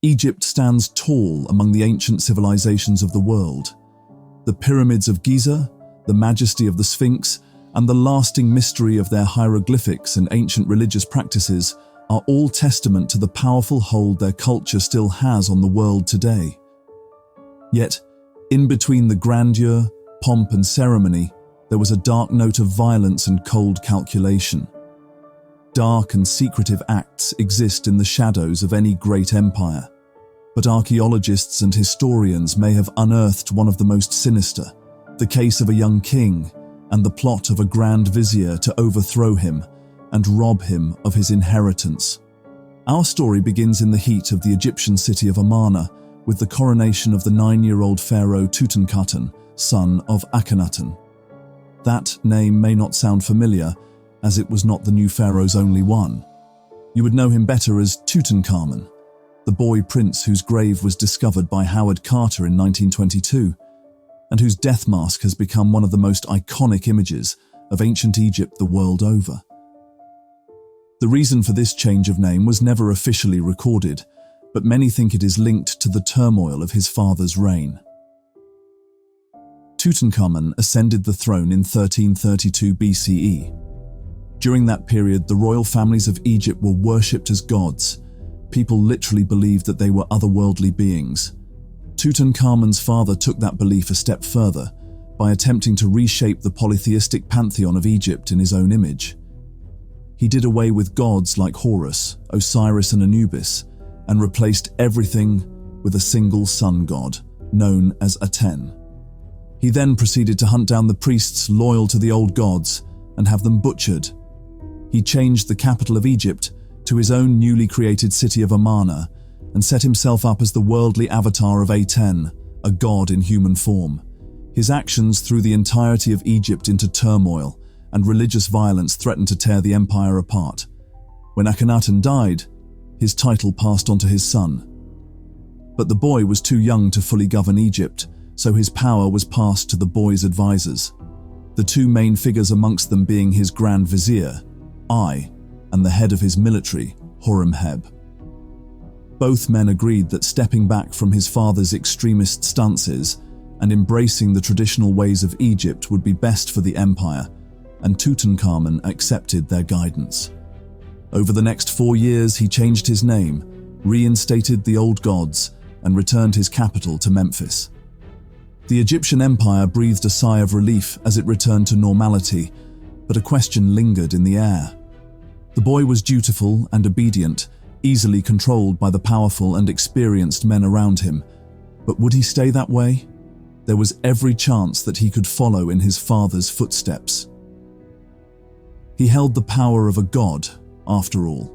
Egypt stands tall among the ancient civilizations of the world. The pyramids of Giza, the majesty of the Sphinx, and the lasting mystery of their hieroglyphics and ancient religious practices are all testament to the powerful hold their culture still has on the world today. Yet, in between the grandeur, pomp and ceremony, there was a dark note of violence and cold calculation. Dark and secretive acts exist in the shadows of any great empire, but archaeologists and historians may have unearthed one of the most sinister, the case of a young king and the plot of a grand vizier to overthrow him and rob him of his inheritance. Our story begins in the heat of the Egyptian city of Amarna with the coronation of the 9-year-old pharaoh Tutankhamun, son of Akhenaten. That name may not sound familiar, as it was not the new pharaoh's only one. You would know him better as Tutankhamun, the boy prince whose grave was discovered by Howard Carter in 1922, and whose death mask has become one of the most iconic images of ancient Egypt the world over. The reason for this change of name was never officially recorded, but many think it is linked to the turmoil of his father's reign. Tutankhamun ascended the throne in 1332 BCE. During that period, the royal families of Egypt were worshipped as gods. People literally believed that they were otherworldly beings. Tutankhamun's father took that belief a step further by attempting to reshape the polytheistic pantheon of Egypt in his own image. He did away with gods like Horus, Osiris and Anubis, and replaced everything with a single sun god, known as Aten. He then proceeded to hunt down the priests loyal to the old gods and have them butchered. He changed the capital of Egypt to his own newly created city of Amarna and set himself up as the worldly avatar of Aten, a god in human form. His actions threw the entirety of Egypt into turmoil, and religious violence threatened to tear the empire apart. When Akhenaten died, his title passed on to his son. But the boy was too young to fully govern Egypt, so his power was passed to the boy's advisors, the two main figures amongst them being his Grand Vizier, I, and the head of his military, Horemheb. Both men agreed that stepping back from his father's extremist stances and embracing the traditional ways of Egypt would be best for the empire, and Tutankhamun accepted their guidance. Over the next 4 years, he changed his name, reinstated the old gods, and returned his capital to Memphis. The Egyptian empire breathed a sigh of relief as it returned to normality, but a question lingered in the air. The boy was dutiful and obedient, easily controlled by the powerful and experienced men around him. But would he stay that way? There was every chance that he could follow in his father's footsteps. He held the power of a god, after all.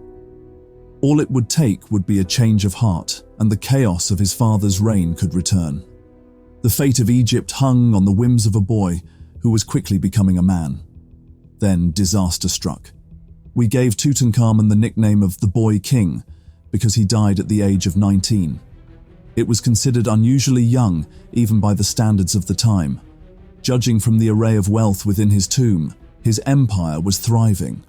All it would take would be a change of heart, and the chaos of his father's reign could return. The fate of Egypt hung on the whims of a boy who was quickly becoming a man. Then disaster struck. We gave Tutankhamun the nickname of the Boy King because he died at the age of 19. It was considered unusually young, even by the standards of the time. Judging from the array of wealth within his tomb, his empire was thriving.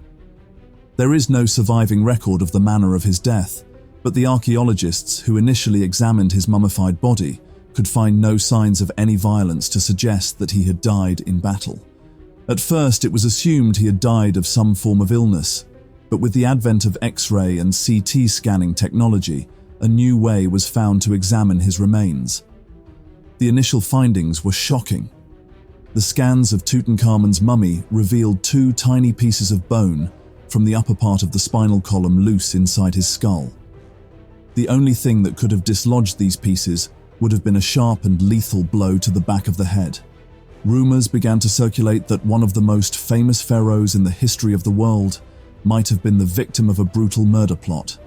There is no surviving record of the manner of his death, but the archaeologists who initially examined his mummified body could find no signs of any violence to suggest that he had died in battle. At first, it was assumed he had died of some form of illness, but with the advent of X-ray and CT scanning technology, a new way was found to examine his remains. The initial findings were shocking. The scans of Tutankhamun's mummy revealed 2 tiny pieces of bone from the upper part of the spinal column loose inside his skull. The only thing that could have dislodged these pieces would have been a sharp and lethal blow to the back of the head. Rumors began to circulate that one of the most famous pharaohs in the history of the world might have been the victim of a brutal murder plot.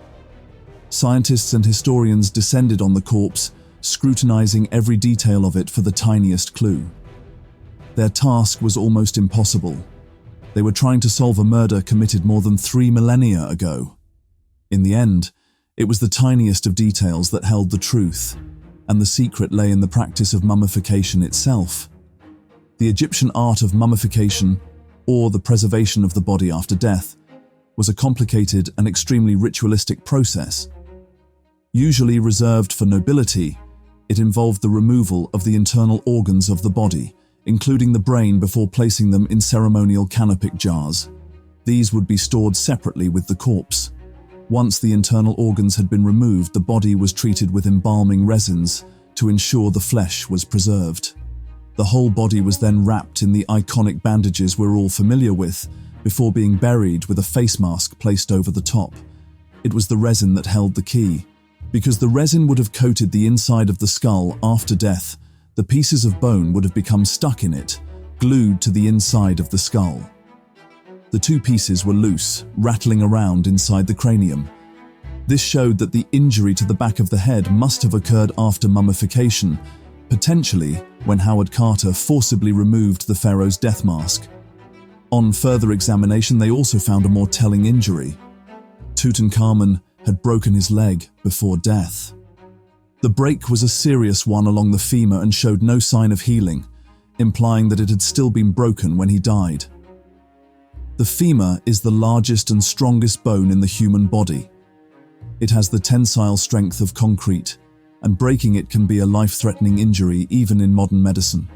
Scientists and historians descended on the corpse, scrutinizing every detail of it for the tiniest clue. Their task was almost impossible. They were trying to solve a murder committed more than 3 millennia ago. In the end, it was the tiniest of details that held the truth, and the secret lay in the practice of mummification itself. The Egyptian art of mummification, or the preservation of the body after death, was a complicated and extremely ritualistic process. Usually reserved for nobility, it involved the removal of the internal organs of the body, including the brain, before placing them in ceremonial canopic jars. These would be stored separately with the corpse. Once the internal organs had been removed, the body was treated with embalming resins to ensure the flesh was preserved. The whole body was then wrapped in the iconic bandages we're all familiar with, before being buried with a face mask placed over the top. It was the resin that held the key. Because the resin would have coated the inside of the skull after death, the pieces of bone would have become stuck in it, glued to the inside of the skull. The two pieces were loose, rattling around inside the cranium. This showed that the injury to the back of the head must have occurred after mummification, potentially when Howard Carter forcibly removed the pharaoh's death mask. On further examination, they also found a more telling injury. Tutankhamun had broken his leg before death. The break was a serious one along the femur and showed no sign of healing, implying that it had still been broken when he died. The femur is the largest and strongest bone in the human body. It has the tensile strength of concrete, and breaking it can be a life-threatening injury even in modern medicine.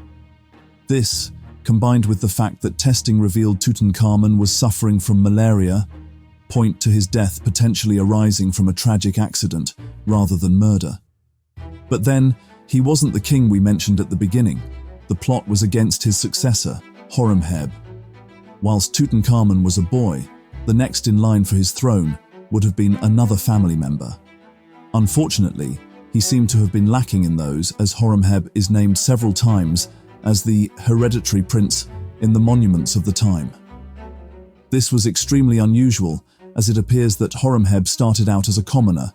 This, combined with the fact that testing revealed Tutankhamun was suffering from malaria, point to his death potentially arising from a tragic accident rather than murder. But then, he wasn't the king we mentioned at the beginning. The plot was against his successor, Horemheb. Whilst Tutankhamun was a boy, the next in line for his throne would have been another family member. Unfortunately, he seemed to have been lacking in those, as Horemheb is named several times as the hereditary prince in the monuments of the time. This was extremely unusual, as it appears that Horemheb started out as a commoner,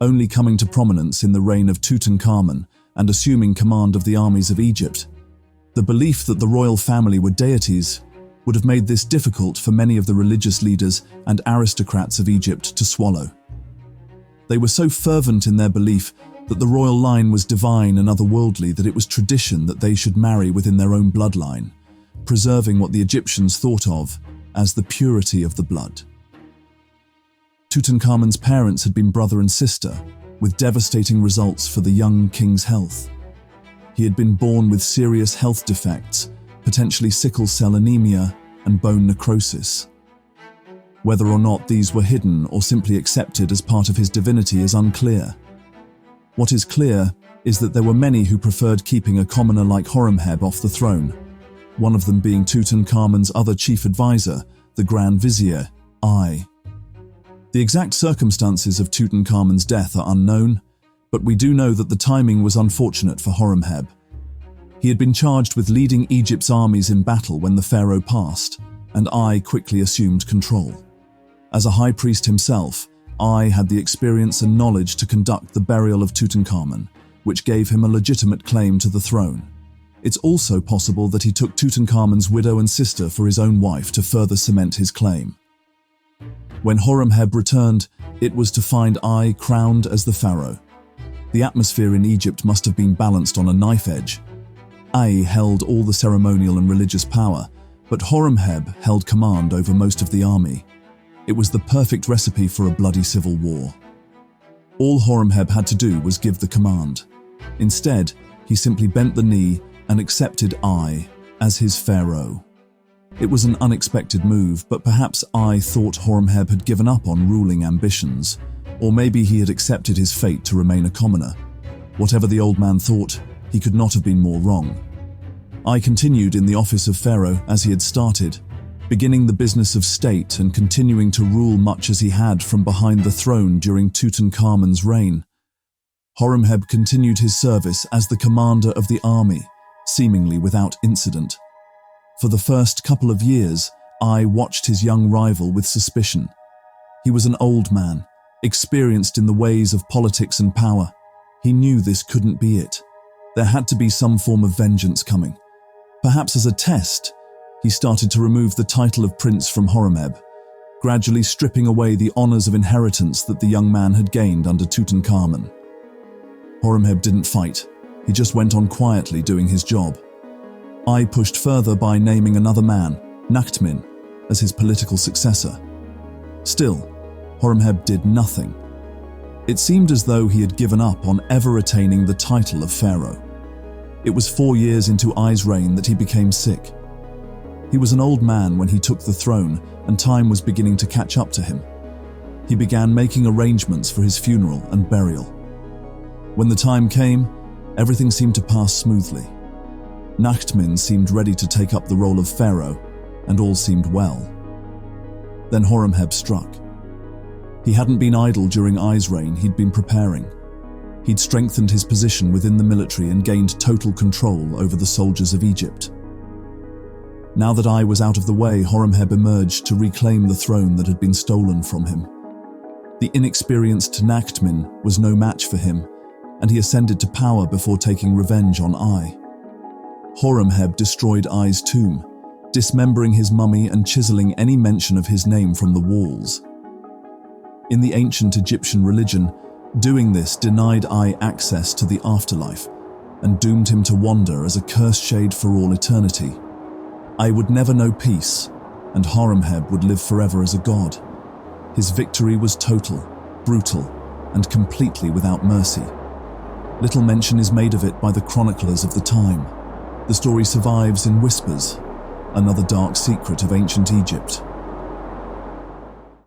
only coming to prominence in the reign of Tutankhamun and assuming command of the armies of Egypt. The belief that the royal family were deities would have made this difficult for many of the religious leaders and aristocrats of Egypt to swallow. They were so fervent in their belief that the royal line was divine and otherworldly that it was tradition that they should marry within their own bloodline, preserving what the Egyptians thought of as the purity of the blood. Tutankhamun's parents had been brother and sister, with devastating results for the young king's health. He had been born with serious health defects, potentially sickle cell anemia and bone necrosis. Whether or not these were hidden or simply accepted as part of his divinity is unclear. What is clear is that there were many who preferred keeping a commoner like Horemheb off the throne, one of them being Tutankhamun's other chief advisor, the Grand Vizier, I. The exact circumstances of Tutankhamun's death are unknown, but we do know that the timing was unfortunate for Horemheb. He had been charged with leading Egypt's armies in battle when the pharaoh passed, and I quickly assumed control. As a high priest himself, I had the experience and knowledge to conduct the burial of Tutankhamun, which gave him a legitimate claim to the throne. It's also possible that he took Tutankhamun's widow and sister for his own wife to further cement his claim. When Horemheb returned, it was to find I crowned as the pharaoh. The atmosphere in Egypt must have been balanced on a knife edge. I held all the ceremonial and religious power, but Horemheb held command over most of the army. It was the perfect recipe for a bloody civil war. All Horemheb had to do was give the command. Instead, he simply bent the knee and accepted I as his pharaoh. It was an unexpected move, but perhaps I thought Horemheb had given up on ruling ambitions, or maybe he had accepted his fate to remain a commoner. Whatever the old man thought, he could not have been more wrong. I continued in the office of pharaoh as he had started, beginning the business of state and continuing to rule much as he had from behind the throne during Tutankhamun's reign. Horemheb continued his service as the commander of the army, seemingly without incident. For the first couple of years, I watched his young rival with suspicion. He was an old man, experienced in the ways of politics and power. He knew this couldn't be it. There had to be some form of vengeance coming. Perhaps as a test, he started to remove the title of prince from Horemheb, gradually stripping away the honors of inheritance that the young man had gained under Tutankhamun. Horemheb didn't fight. He just went on quietly doing his job. I pushed further by naming another man, Nachtmin, as his political successor. Still, Horemheb did nothing. It seemed as though he had given up on ever attaining the title of pharaoh. It was 4 years into I's reign that he became sick. He was an old man when he took the throne, and time was beginning to catch up to him. He began making arrangements for his funeral and burial. When the time came, everything seemed to pass smoothly. Nachtmin seemed ready to take up the role of pharaoh, and all seemed well. Then Horemheb struck. He hadn't been idle during I's reign, he'd been preparing. He'd strengthened his position within the military and gained total control over the soldiers of Egypt. Now that I was out of the way, Horemheb emerged to reclaim the throne that had been stolen from him. The inexperienced Nachtmin was no match for him, and he ascended to power before taking revenge on I. Horemheb destroyed I's tomb, dismembering his mummy and chiseling any mention of his name from the walls. In the ancient Egyptian religion, doing this denied I access to the afterlife and doomed him to wander as a cursed shade for all eternity. I would never know peace, and Horemheb would live forever as a god. His victory was total, brutal, and completely without mercy. Little mention is made of it by the chroniclers of the time. The story survives in whispers, another dark secret of ancient Egypt.